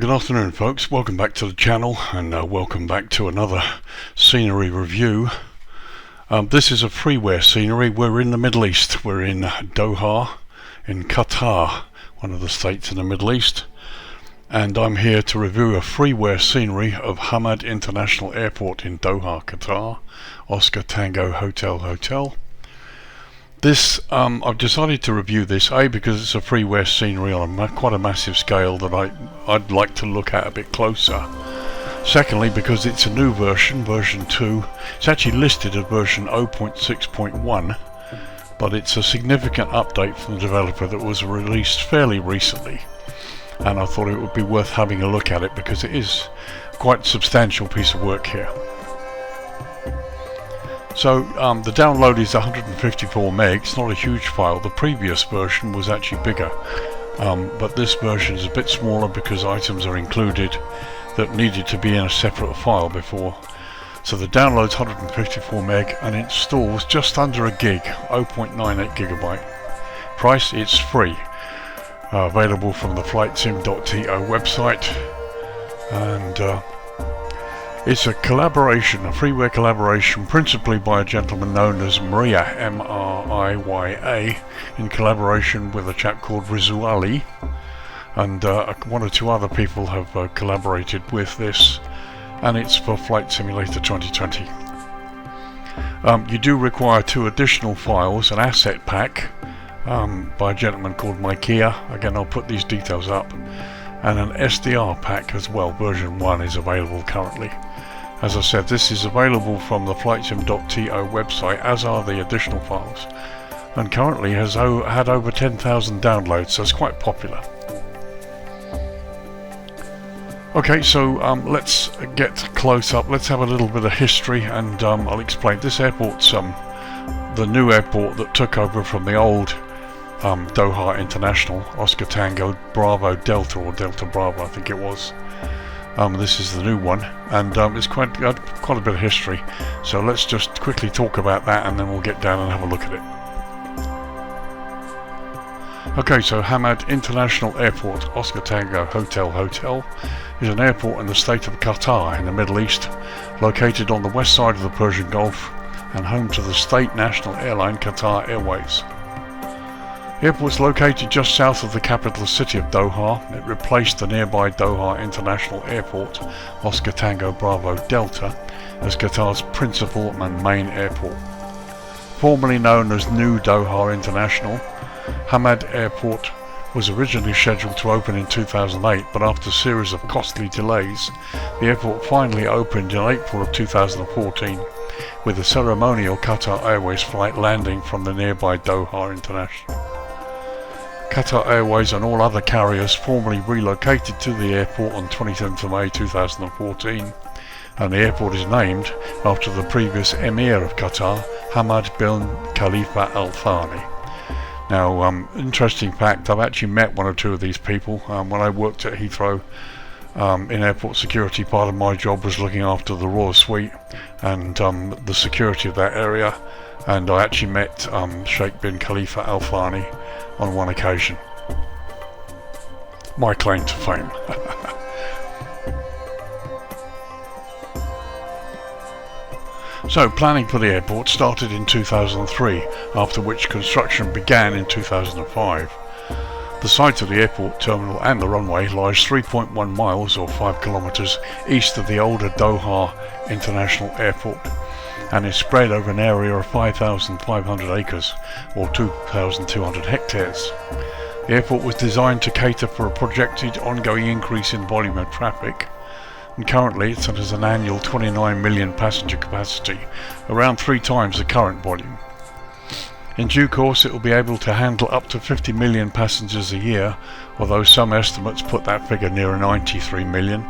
Well, good afternoon folks, welcome back to the channel and welcome back to another scenery review. This is a freeware scenery. We're in the Middle East. We're in Doha in Qatar, one of the states in the Middle East, and I'm here to review a freeware scenery of Hamad International Airport in Doha, Qatar. Oscar Tango Hotel. This, I've decided to review this, A, because it's a freeware scenery on quite a massive scale that I'd like to look at a bit closer. Secondly, because it's a new version, version 2. It's actually listed as version 0.6.1, but it's a significant update from the developer that was released fairly recently. And I thought it would be worth having a look at it because it is quite a substantial piece of work here. So the download is 154 megs, not a huge file. The previous version was actually bigger, but this version is a bit smaller because items are included that needed to be in a separate file before. So the download's 154 meg and installs just under a gig, 0.98 gigabyte. Price, it's free. Available from the flightsim.to website, and it's a collaboration, a freeware collaboration, principally by a gentleman known as Maria, M-R-I-Y-A, in collaboration with a chap called Rizuali, and one or two other people have collaborated with this, and it's for Flight Simulator 2020. You do require two additional files, an asset pack by a gentleman called Mikea, again I'll put these details up, and an SDR pack as well. Version 1 is available currently. As I said, this is available from the flightsim.to website, as are the additional files, and currently has had over 10,000 downloads, so it's quite popular. Okay, so let's get close up, let's have a little bit of history, and I'll explain. This airport's the new airport that took over from the old Doha International, Oscar Tango Bravo Delta, or Delta Bravo I think it was. This is the new one, and it's quite a bit of history, so let's just quickly talk about that and then we'll get down and have a look at it. Okay, so Hamad International Airport, Oscar Tango Hotel is an airport in the state of Qatar in the Middle East, located on the west side of the Persian Gulf and home to the state national airline Qatar Airways. The airport is located just south of the capital city of Doha. It replaced the nearby Doha International Airport, Oscar Tango Bravo Delta, as Qatar's principal and main airport. Formerly known as New Doha International, Hamad Airport was originally scheduled to open in 2008, but after a series of costly delays, the airport finally opened in April of 2014, with a ceremonial Qatar Airways flight landing from the nearby Doha International. Qatar Airways and all other carriers formally relocated to the airport on 27th of May 2014, and the airport is named after the previous Emir of Qatar, Hamad bin Khalifa Al Thani. Now, interesting fact, I've actually met one or two of these people. When I worked at Heathrow in airport security, part of my job was looking after the Royal Suite and the security of that area, and I actually met Sheikh bin Khalifa Al Thani on one occasion. My claim to fame. So, planning for the airport started in 2003, after which construction began in 2005. The site of the airport terminal and the runway lies 3.1 miles or 5 kilometers east of the older Doha International Airport, and is spread over an area of 5,500 acres or 2,200 hectares. The airport was designed to cater for a projected ongoing increase in volume of traffic, and currently it has an annual 29 million passenger capacity, around 3 times the current volume. In due course it will be able to handle up to 50 million passengers a year, although some estimates put that figure near 93 million,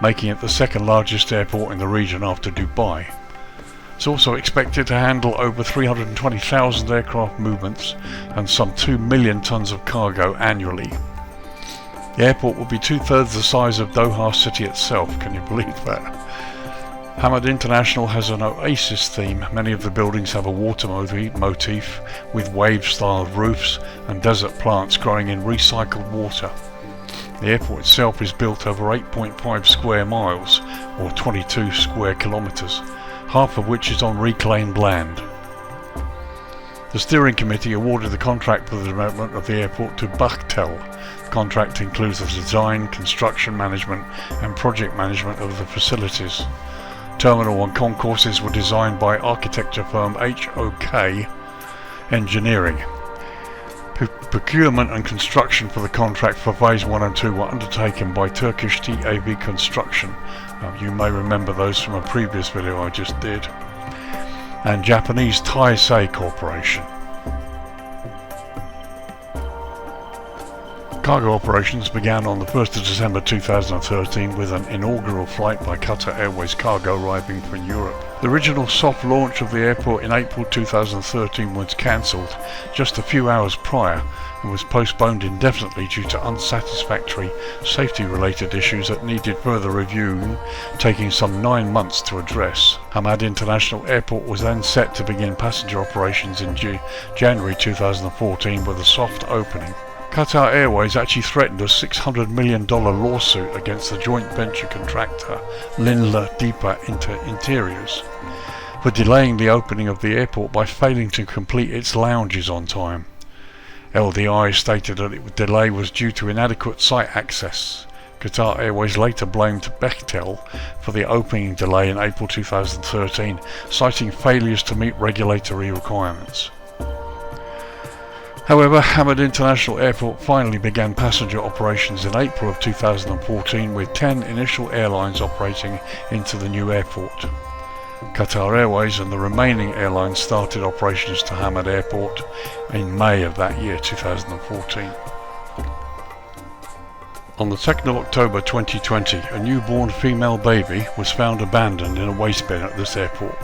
making it the second largest airport in the region after Dubai. It's also expected to handle over 320,000 aircraft movements and some 2 million tons of cargo annually. The airport will be 2/3 the size of Doha city itself, can you believe that? Hamad International has an oasis theme. Many of the buildings have a water motif with wave-styled roofs and desert plants growing in recycled water. The airport itself is built over 8.5 square miles, or 22 square kilometres, half of which is on reclaimed land. The steering committee awarded the contract for the development of the airport to Bechtel. The contract includes the design, construction management and project management of the facilities. Terminal and concourses were designed by architecture firm HOK Engineering. Procurement and construction for the contract for Phase 1 and 2 were undertaken by Turkish TAV Construction. You may remember those from a previous video I just did. And Japanese Taisei Corporation. Cargo operations began on the 1st of December 2013 with an inaugural flight by Qatar Airways cargo arriving from Europe. The original soft launch of the airport in April 2013 was cancelled just a few hours prior and was postponed indefinitely due to unsatisfactory safety-related issues that needed further review, taking some 9 months to address. Hamad International Airport was then set to begin passenger operations in January 2014 with a soft opening. Qatar Airways actually threatened a $600 million lawsuit against the joint venture contractor Linla Deepa Interiors for delaying the opening of the airport by failing to complete its lounges on time. LDI stated that the delay was due to inadequate site access. Qatar Airways later blamed Bechtel for the opening delay in April 2013, citing failures to meet regulatory requirements. However, Hamad International Airport finally began passenger operations in April of 2014 with 10 initial airlines operating into the new airport. Qatar Airways and the remaining airlines started operations to Hamad Airport in May of that year, 2014. On the 2nd of October 2020, a newborn female baby was found abandoned in a waste bin at this airport.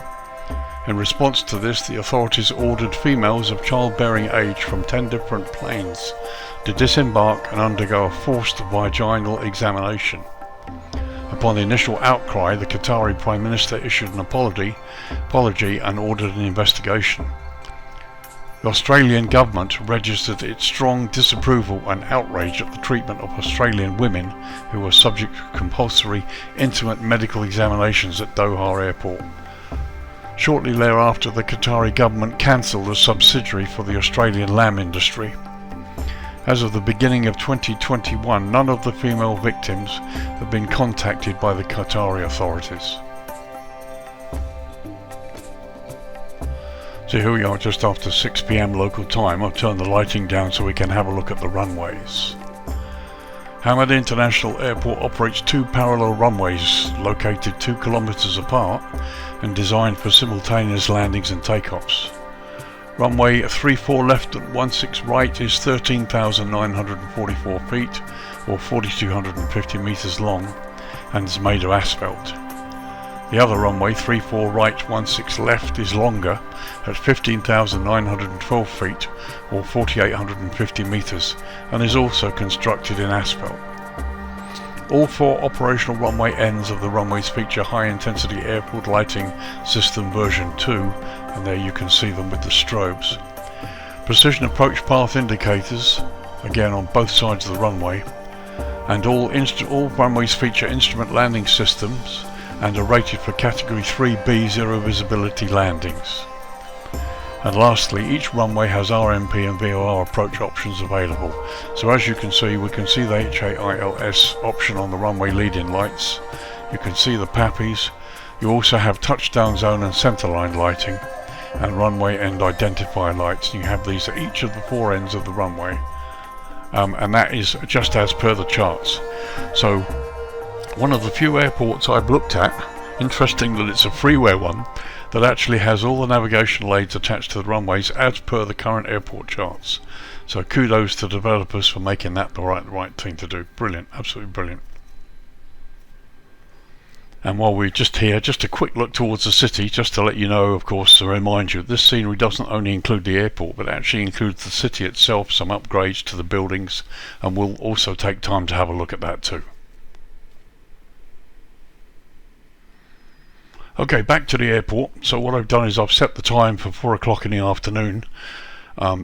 In response to this, the authorities ordered females of childbearing age from 10 different planes to disembark and undergo a forced vaginal examination. Upon the initial outcry, the Qatari Prime Minister issued an apology and ordered an investigation. The Australian government registered its strong disapproval and outrage at the treatment of Australian women who were subject to compulsory intimate medical examinations at Doha Airport. Shortly thereafter, the Qatari government cancelled a subsidiary for the Australian lamb industry. As of the beginning of 2021, none of the female victims have been contacted by the Qatari authorities. So here we are just after 6 PM local time. I've turned the lighting down so we can have a look at the runways. Hamad International Airport operates 2 parallel runways located 2 kilometers apart and designed for simultaneous landings and takeoffs. Runway 34 left and 16 right is 13,944 feet or 4,250 meters long and is made of asphalt. The other runway 34 right 16 left is longer at 15,912 feet or 4,850 meters and is also constructed in asphalt. All 4 operational runway ends of the runways feature high-intensity airport lighting system version 2, and there you can see them with the strobes. Precision approach path indicators, again on both sides of the runway, and all runways feature instrument landing systems and are rated for Category 3B zero visibility landings. And lastly, each runway has RMP and VOR approach options available. So as you can see, we can see the HAILS option on the runway lead-in lights. You can see the PAPIs. You also have touchdown zone and centerline lighting and runway end identifier lights. You have these at each of the 4 ends of the runway. And that is just as per the charts. So one of the few airports I've looked at, interesting that it's a freeware one, that actually has all the navigational aids attached to the runways as per the current airport charts. So kudos to developers for making that the right thing to do. Brilliant, absolutely brilliant. And while we're just here, just a quick look towards the city, just to let you know, of course, to remind you, this scenery doesn't only include the airport, but actually includes the city itself, some upgrades to the buildings, and we'll also take time to have a look at that too. Okay, back to the airport. So what I've done is I've set the time for 4 o'clock in the afternoon.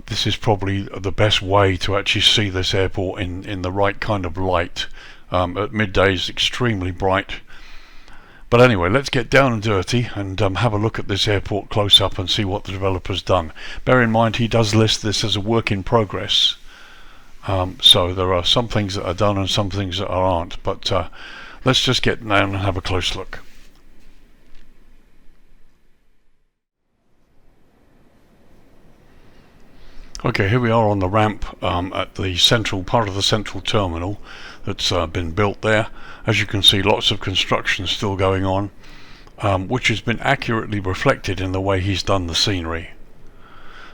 This is probably the best way to actually see this airport in the right kind of light. At midday it's extremely bright. But anyway, let's get down and dirty and have a look at this airport close up and see what the developer's done. Bear in mind he does list this as a work in progress. So there are some things that are done and some things that aren't. But let's just get down and have a close look. Okay, here we are on the ramp at the central part of the central terminal that's been built there. As you can see, lots of construction still going on, which has been accurately reflected in the way he's done the scenery.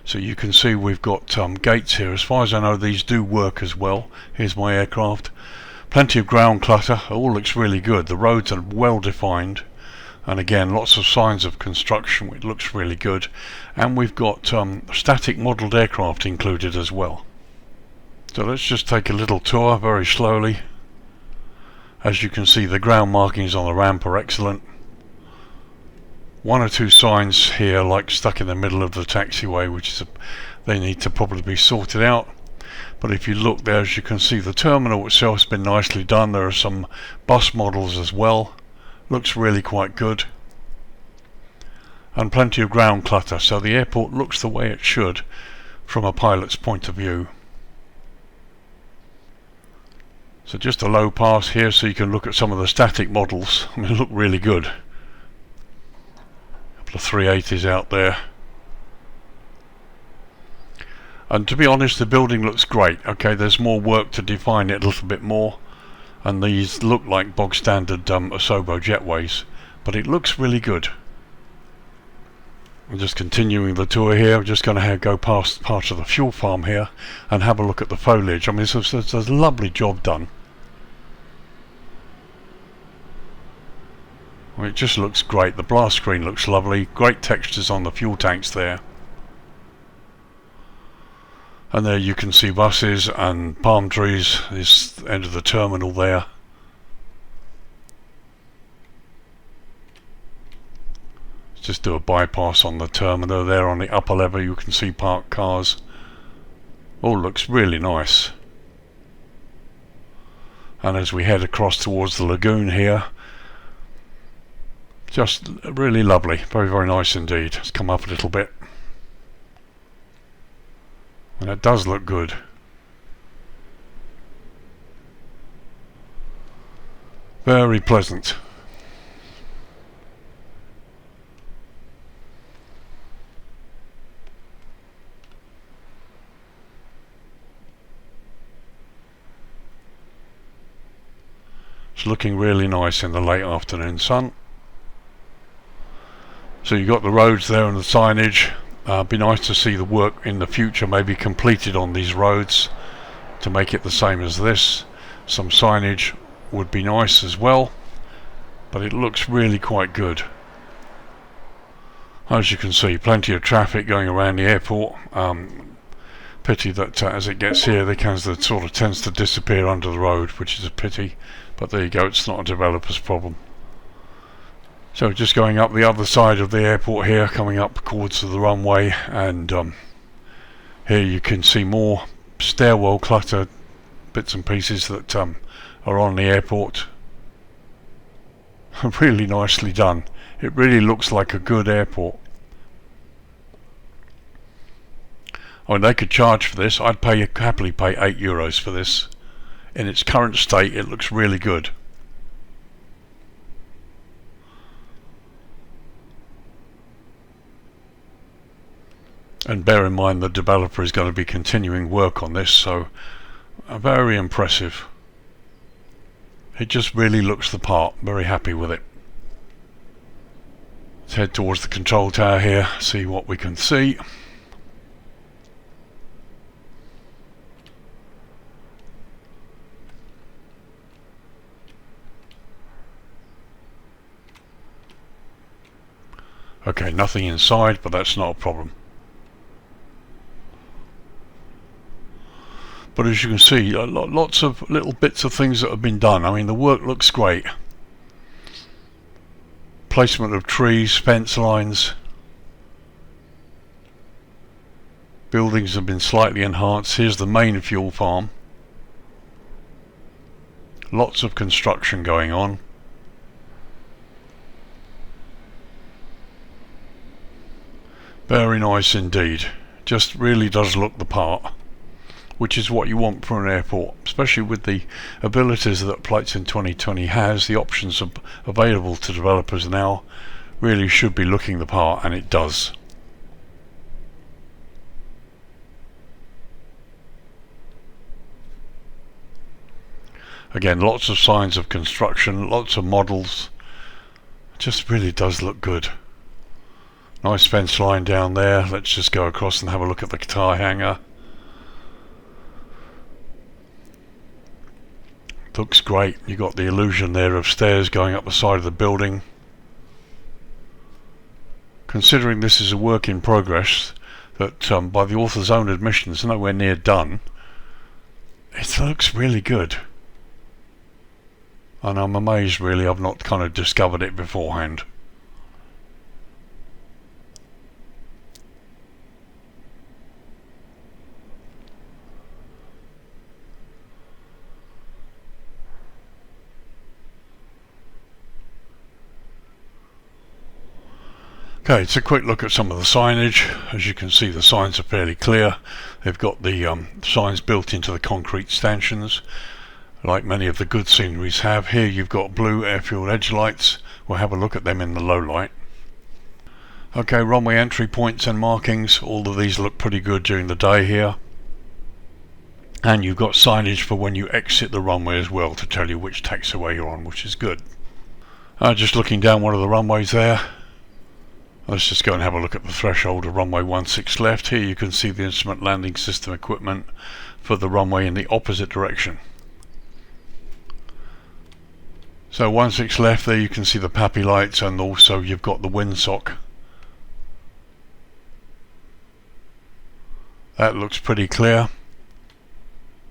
So you can see we've got gates here. As far as I know, these do work as well. Here's my aircraft. Plenty of ground clutter. It all looks really good. The roads are well defined. And again, lots of signs of construction, which looks really good. And we've got static modelled aircraft included as well. So let's just take a little tour very slowly. As you can see, the ground markings on the ramp are excellent. One or two signs here like stuck in the middle of the taxiway, which is they need to probably be sorted out. But if you look there, as you can see, the terminal itself has been nicely done. There are some bus models as well. Looks really quite good. And plenty of ground clutter, so the airport looks the way it should from a pilot's point of view. So just a low pass here so you can look at some of the static models. I mean, they look really good. A couple of 380s out there. And to be honest, the building looks great. Okay, there's more work to define it a little bit more. And these look like bog standard Asobo jetways, but it looks really good. I'm just continuing the tour here. I'm just going to go past part of the fuel farm here and have a look at the foliage. I mean, it's a lovely job done. I mean, it just looks great. The blast screen looks lovely. Great textures on the fuel tanks there. And there you can see buses and palm trees, this end of the terminal there. Let's just do a bypass on the terminal there. On the upper level you can see parked cars. All looks really nice. And as we head across towards the lagoon here, just really lovely. Very, very nice indeed. Let's come up a little bit. And it does look good. Very pleasant. It's looking really nice in the late afternoon sun. So you've got the roads there and the signage. Be nice to see the work in the future maybe completed on these roads to make it the same as this. Some signage would be nice as well, but it looks really quite good. As you can see, plenty of traffic going around the airport. Pity that as it gets here, it sort of tends to disappear under the road, which is a pity, but there you go, it's not a developer's problem. So just going up the other side of the airport here, coming up towards the runway, and here you can see more stairwell clutter bits and pieces that are on the airport. Really nicely done. It really looks like a good airport. I mean, they could charge for this. I'd happily pay €8 for this. In its current state, it looks really good. And bear in mind the developer is going to be continuing work on this, so very impressive. It just really looks the part. Very happy with it. Let's head towards the control tower here, see what we can see. Okay, nothing inside, but that's not a problem. But as you can see, lots of little bits of things that have been done. I mean, the work looks great. Placement of trees, fence lines. Buildings have been slightly enhanced. Here's the main fuel farm. Lots of construction going on. Very nice indeed. Just really does look the part, which is what you want for an airport, especially with the abilities that Flights in 2020 has. The options available to developers now really should be looking the part, and it does. Again, lots of signs of construction, lots of models. It just really does look good. Nice fence line down there. Let's just go across and have a look at the Qatar hangar. Looks great. You got the illusion there of stairs going up the side of the building. Considering this is a work in progress, that by the author's own admission is nowhere near done, it looks really good. And I'm amazed really I've not kind of discovered it beforehand. Okay, it's a quick look at some of the signage. As you can see, the signs are fairly clear. They've got the signs built into the concrete stanchions, like many of the good sceneries have. Here you've got blue airfield edge lights. We'll have a look at them in the low light. Okay, runway entry points and markings. All of these look pretty good during the day here. And you've got signage for when you exit the runway as well to tell you which taxiway you're on, which is good. Just looking down one of the runways there. Let's just go and have a look at the threshold of runway 16 left. Here you can see the instrument landing system equipment for the runway in the opposite direction. So 16 left, there you can see the PAPI lights, and also you've got the windsock. That looks pretty clear.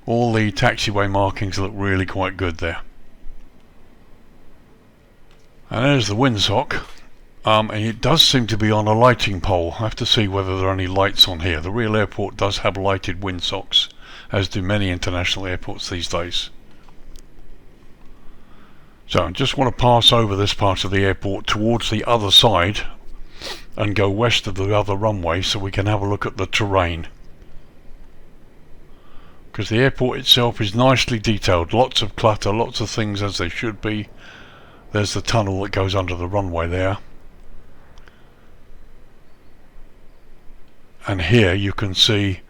All the taxiway markings look really quite good there. And there's the windsock. And it does seem to be on a lighting pole. I have to see whether there are any lights on here. The real airport does have lighted windsocks, as do many international airports these days. So I just want to pass over this part of the airport towards the other side and go west of the other runway so we can have a look at the terrain. Because the airport itself is nicely detailed. Lots of clutter, lots of things as they should be. There's the tunnel that goes under the runway there. And here you can see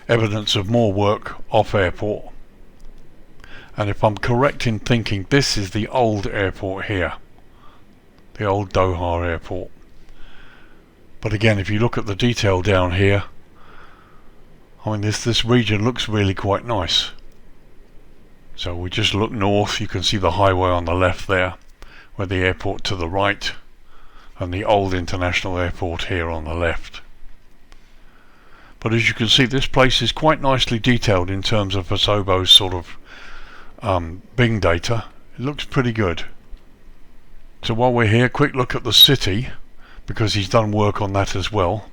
evidence of more work off airport. And if I'm correct in thinking, this is the old airport here, the old Doha airport. But again, if you look at the detail down here, I mean this region looks really quite nice. So we just look north, you can see the highway on the left there, with the airport to the right, and the old international airport here on the left. But as you can see, this place is quite nicely detailed in terms of Asobo's sort of Bing data. It looks pretty good. So while we're here, quick look at the city, because he's done work on that as well.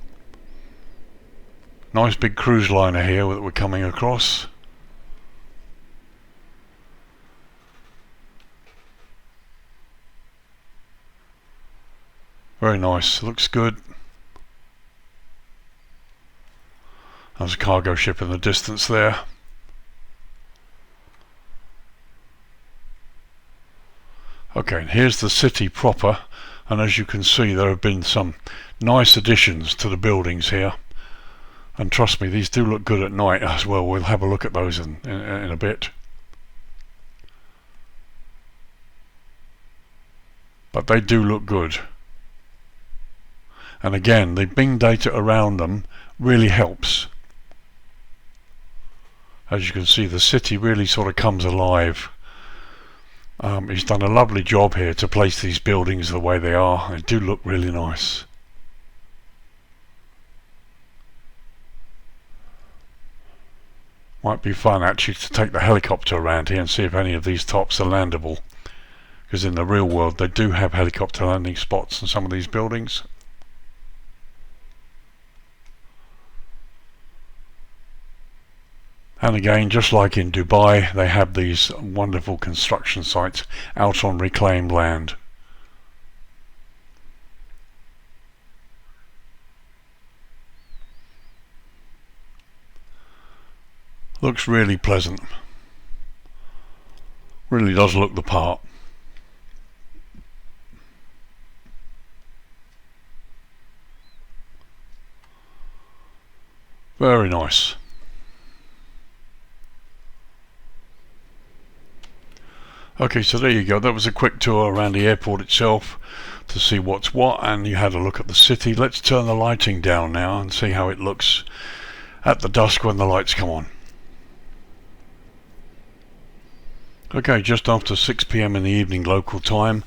Nice big cruise liner here that we're coming across. Very nice, looks good. There's a cargo ship in the distance there. Okay, and here's the city proper, and as you can see there have been some nice additions to the buildings here, and trust me, these do look good at night as well. We'll have a look at those in a bit. But they do look good. And again, the Bing data around them really helps. As you can see, the city really sort of comes alive. He's done a lovely job here to place these buildings the way they are. They do look really nice. Might be fun actually to take the helicopter around here and see if any of these tops are landable. Because in the real world they do have helicopter landing spots in some of these buildings. And again, just like in Dubai, they have these wonderful construction sites out on reclaimed land. Looks really pleasant. Really does look the part. Very nice. Okay, so there you go. That was a quick tour around the airport itself to see what's what, and you had a look at the city. Let's turn the lighting down now and see how it looks at the dusk when the lights come on. Okay, just after 6 p.m. in the evening local time,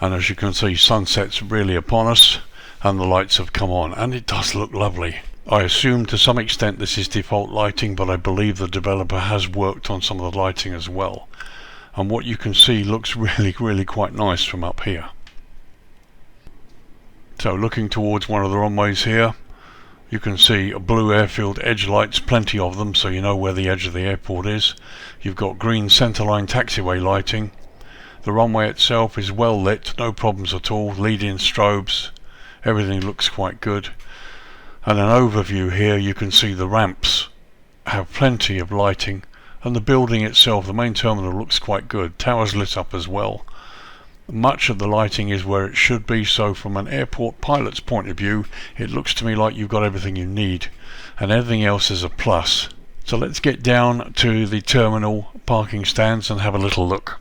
and as you can see, sunset's really upon us and the lights have come on, and it does look lovely. I assume to some extent this is default lighting, but I believe the developer has worked on some of the lighting as well. And what you can see looks really quite nice from up here. So looking towards one of the runways here, you can see blue airfield edge lights, plenty of them, so you know where the edge of the airport is. You've got green centerline taxiway lighting. The runway itself is well lit, no problems at all, lead-in strobes, everything looks quite good. And an overview here, you can see the ramps have plenty of lighting, and the building itself, the main terminal, looks quite good. Towers lit up as well. Much of the lighting is where it should be, so from an airport pilot's point of view, it looks to me like you've got everything you need, and everything else is a plus. So let's get down to the terminal parking stands and have a little look.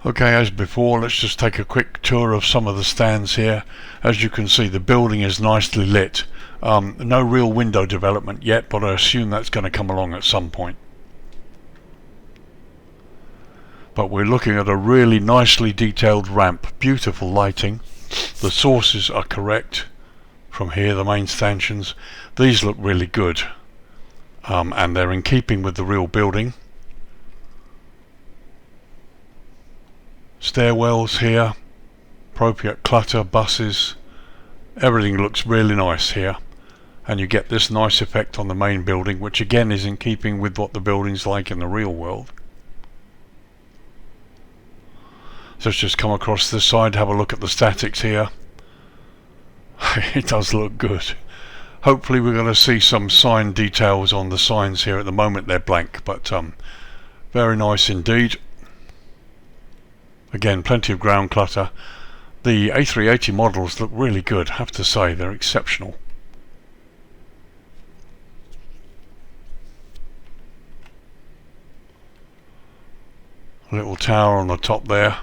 Okay, as before, let's just take a quick tour of some of the stands here. As you can see, the building is nicely lit. No real window development yet, but I assume that's going to come along at some point. But we're looking at a really nicely detailed ramp, beautiful lighting. The sources are correct from here, the main stanchions. These look really good, and they're in keeping with the real building. Stairwells here, appropriate clutter, buses, everything looks really nice here, and you get this nice effect on the main building, which again is in keeping with what the building's like in the real world. So let's just come across this side, have a look at the statics here. It does look good. Hopefully we're going to see some sign details on the signs here. At the moment they're blank, but very nice indeed. Again, plenty of ground clutter. The A380 models look really good, I have to say, they're exceptional. A little tower on the top there.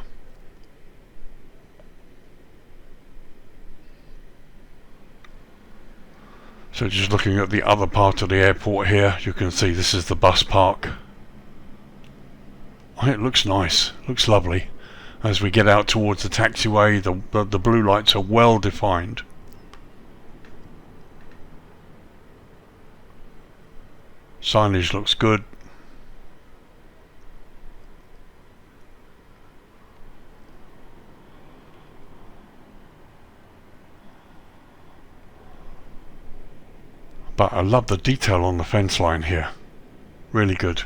So just looking at the other part of the airport here, you can see this is the bus park. Oh, it looks nice, looks lovely. As we get out towards the taxiway, the blue lights are well defined. Signage looks good. But I love the detail on the fence line here. Really good.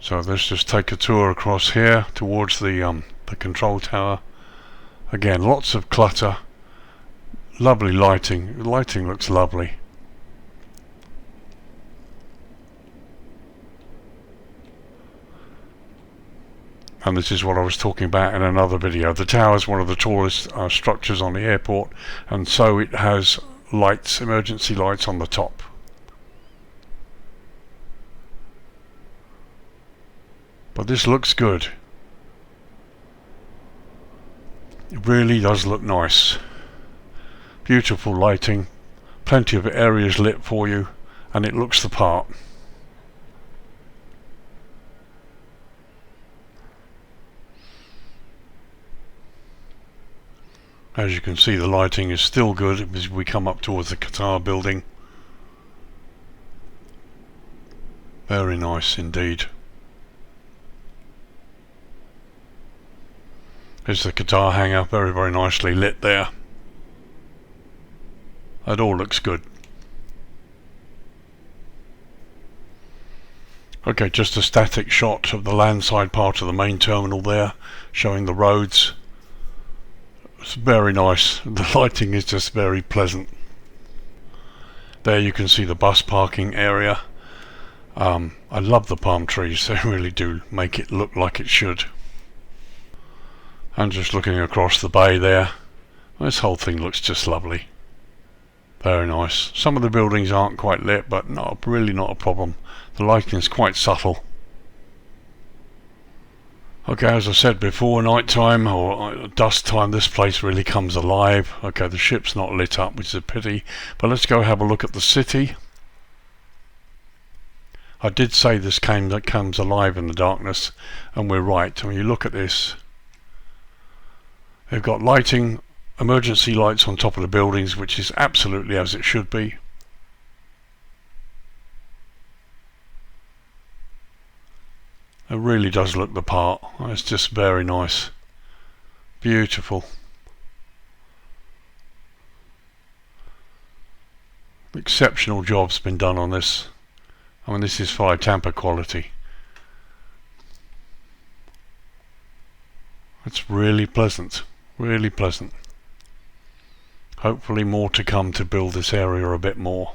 So let's just take a tour across here towards the control tower. Again, lots of clutter. Lovely lighting. The lighting looks lovely. And this is what I was talking about in another video. The tower is one of the tallest structures on the airport, and so it has lights, emergency lights on the top. But this looks good. It really does look nice. Beautiful lighting, plenty of areas lit for you, and it looks the part. As you can see, the lighting is still good as we come up towards the Qatar building. Very nice indeed. There's the Qatar hangar, very nicely lit there. It all looks good. Okay, just a static shot of the landside part of the main terminal there, showing the roads. It's very nice. The lighting is just very pleasant. There you can see the bus parking area. I love the palm trees, they really do make it look like it should. And just looking across the bay there, this whole thing looks just lovely. Very nice. Some of the buildings aren't quite lit, but really not a problem. The lighting is quite subtle. Okay, as I said before, night time or dusk time, this place really comes alive. Okay, the ship's not lit up, which is a pity, but let's go have a look at the city. I did say this comes alive in the darkness, and we're right. When you look at this, they've got lighting, emergency lights on top of the buildings, which is absolutely as it should be. It really does look the part. It's just very nice. Beautiful. Exceptional job's been done on this. I mean, this is Fly Tampa quality. It's really pleasant. Really pleasant. Hopefully more to come to build this area a bit more.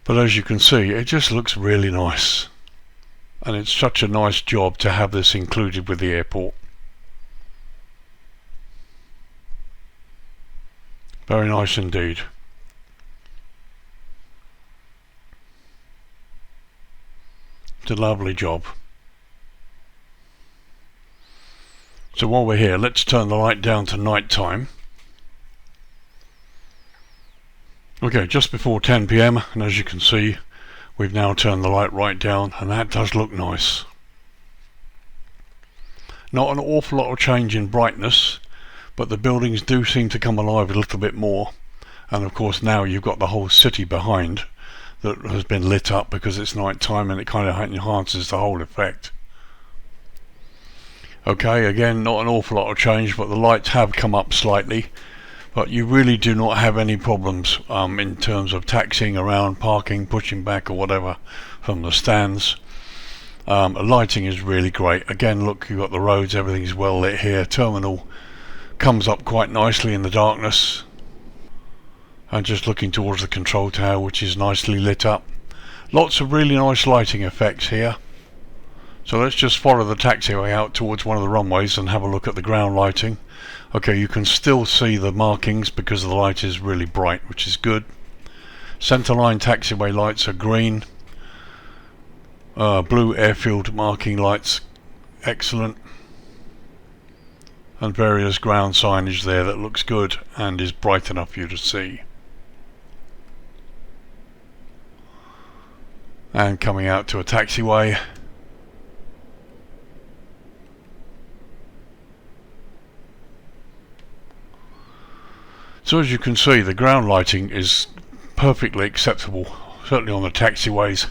But as you can see, it just looks really nice. And it's such a nice job to have this included with the airport. Very nice indeed. It's a lovely job. So while we're here, let's turn the light down to night time. Okay, just before 10 PM, and as you can see, we've now turned the light right down, and that does look nice. Not an awful lot of change in brightness, but the buildings do seem to come alive a little bit more. And of course now you've got the whole city behind that has been lit up because it's night time, and it kind of enhances the whole effect. Okay, again, not an awful lot of change, but the lights have come up slightly. But you really do not have any problems in terms of taxiing around, parking, pushing back or whatever from the stands. The lighting is really great. Again, look, you've got the roads, everything's well lit here. Terminal comes up quite nicely in the darkness. And just looking towards the control tower, which is nicely lit up. Lots of really nice lighting effects here. So let's just follow the taxiway out towards one of the runways and have a look at the ground lighting. Okay, you can still see the markings because the light is really bright, which is good. Centerline taxiway lights are green. Blue airfield marking lights, excellent. And various ground signage there that looks good and is bright enough for you to see. And coming out to a taxiway. So as you can see, the ground lighting is perfectly acceptable, certainly on the taxiways.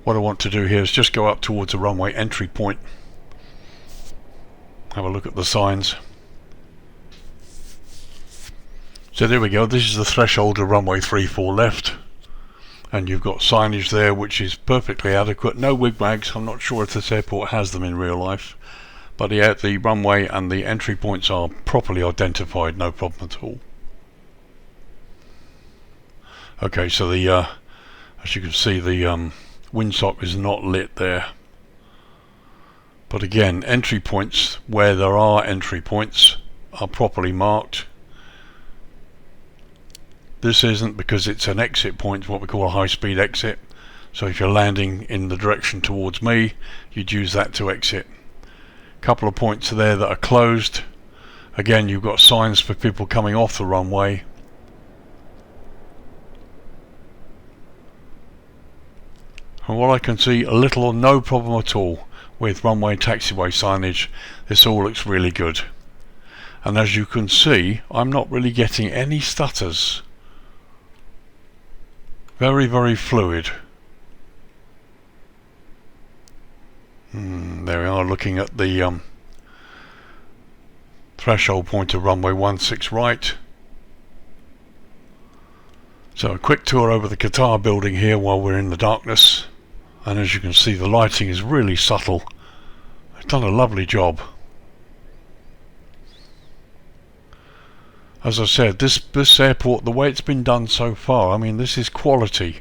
What I want to do here is just go up towards the runway entry point. Have a look at the signs. So there we go, this is the threshold of runway 34 left. And you've got signage there which is perfectly adequate. No wigwags. I'm not sure if this airport has them in real life. But yeah, the runway and the entry points are properly identified, no problem at all. Okay, so the as you can see, the windsock is not lit there. But again, entry points where there are entry points are properly marked. This isn't because it's an exit point, what we call a high-speed exit. So if you're landing in the direction towards me, you'd use that to exit. Couple of points there that are closed. Again, you've got signs for people coming off the runway. From what I can see, a little or no problem at all with runway taxiway signage. This all looks really good. And as you can see, I'm not really getting any stutters. Very, very fluid. There we are, looking at the threshold point of runway 16 right. So a quick tour over the Qatar building here while we're in the darkness, and as you can see the lighting is really subtle. They've done a lovely job. As I said, this airport, the way it's been done so far, I mean, this is quality.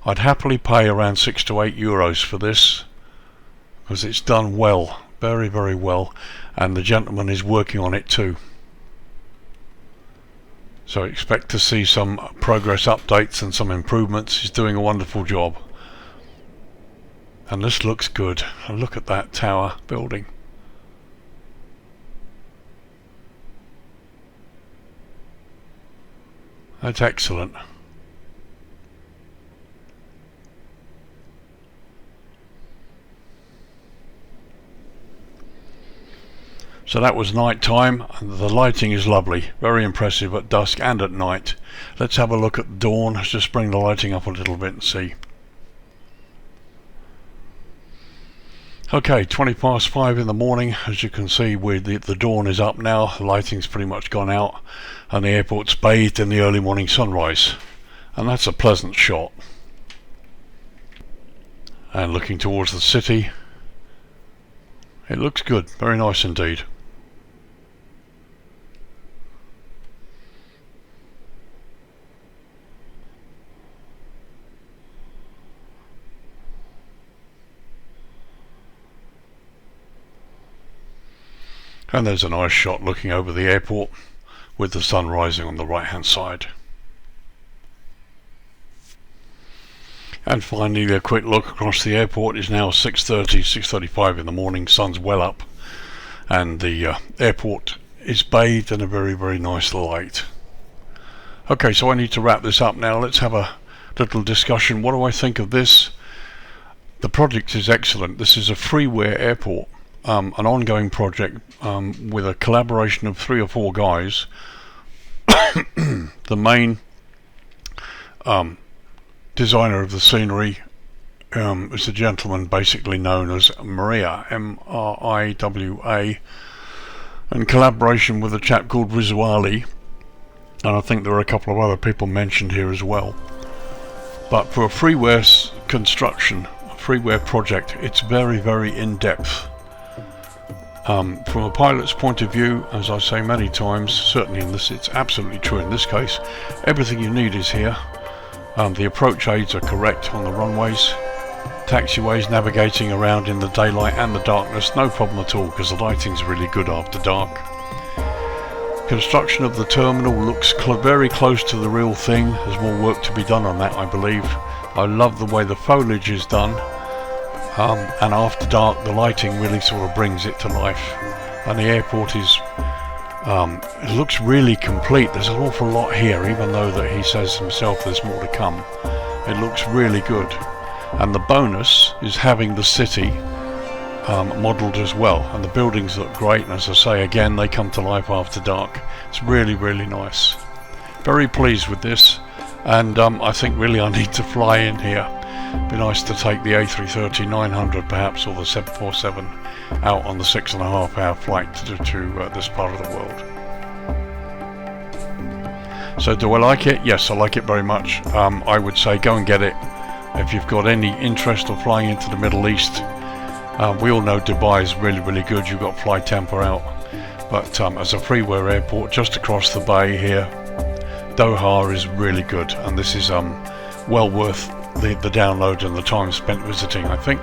I'd happily pay around 6 to 8 euros for this, because it's done well, very, very well, and the gentleman is working on it too. So expect to see some progress updates and some improvements. He's doing a wonderful job. And this looks good. Look at that tower building. That's excellent. So that was night time, and the lighting is lovely, very impressive at dusk and at night. Let's have a look at dawn. Let's just bring the lighting up a little bit and see. Okay, 5:20 in the morning. As you can see, the dawn is up now, the lighting's pretty much gone out, and the airport's bathed in the early morning sunrise. And that's a pleasant shot. And looking towards the city, it looks good, very nice indeed. And there's a nice shot looking over the airport with the sun rising on the right hand side. And finally a quick look across the airport. Is now 6:35 in the morning, sun's well up, and the airport is bathed in a very, very nice light. Okay, so I need to wrap this up now. Let's have a little discussion. What do I think of this? The project is excellent. This is a freeware airport. An ongoing project with a collaboration of 3 or 4 guys. The main designer of the scenery is a gentleman basically known as Maria, M-R-I-W-A, in collaboration with a chap called Visuali, and I think there are a couple of other people mentioned here as well. But for a freeware construction, a freeware project, it's very, very in-depth. From a pilot's point of view, as I say many times, certainly in this, it's absolutely true in this case, everything you need is here. The approach aids are correct on the runways, taxiways, navigating around in the daylight and the darkness, no problem at all, because the lighting's really good after dark. Construction of the terminal looks very close to the real thing. There's more work to be done on that, I believe. I love the way the foliage is done. And after dark the lighting really sort of brings it to life, and the airport is it looks really complete. There's an awful lot here, even though that he says himself there's more to come. It looks really good, and the bonus is having the city modelled as well, and the buildings look great, and as I say again, they come to life after dark. It's really, really nice. Very pleased with this, and I think really I need to fly in here. Be nice to take the A330-900 perhaps, or the 747 out on the 6.5 hour flight to this part of the world. So do I like it? Yes, I like it very much. I would say go and get it if you've got any interest of flying into the Middle East. We all know Dubai is really, really good. You've got Fly Tampa out, but as a freeware airport just across the bay here, Doha is really good, and this is well worth the download and the time spent visiting. I think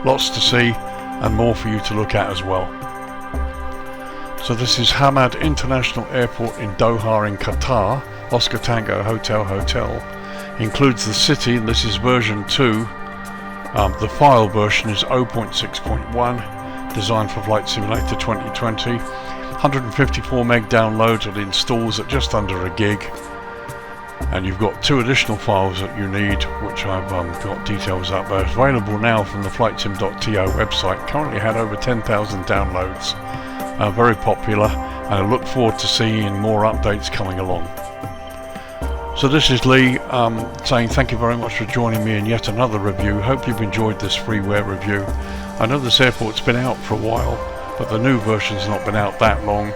lots to see and more for you to look at as well. So this is Hamad International Airport in Doha in Qatar. Oscar Tango Hotel includes the city, and this is version 2. The file version is 0.6.1, designed for Flight Simulator 2020. 154 meg downloads. It installs at just under a gig. And you've got 2 additional files that you need, which I've got details up. They're available now from the flightsim.to website. Currently had over 10,000 downloads. Very popular, and I look forward to seeing more updates coming along. So this is Lee saying thank you very much for joining me in yet another review. Hope you've enjoyed this freeware review. I know this airport's been out for a while, but the new version's not been out that long,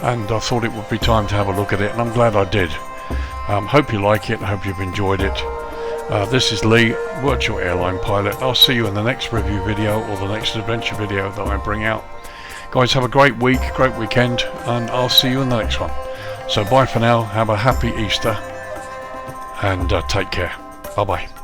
and I thought it would be time to have a look at it, and I'm glad I did. Hope you like it, hope you've enjoyed it. This is Lee, Virtual Airline Pilot. I'll see you in the next review video or the next adventure video that I bring out. Guys, have a great week, great weekend, and I'll see you in the next one. So bye for now, have a happy Easter, and take care. Bye bye.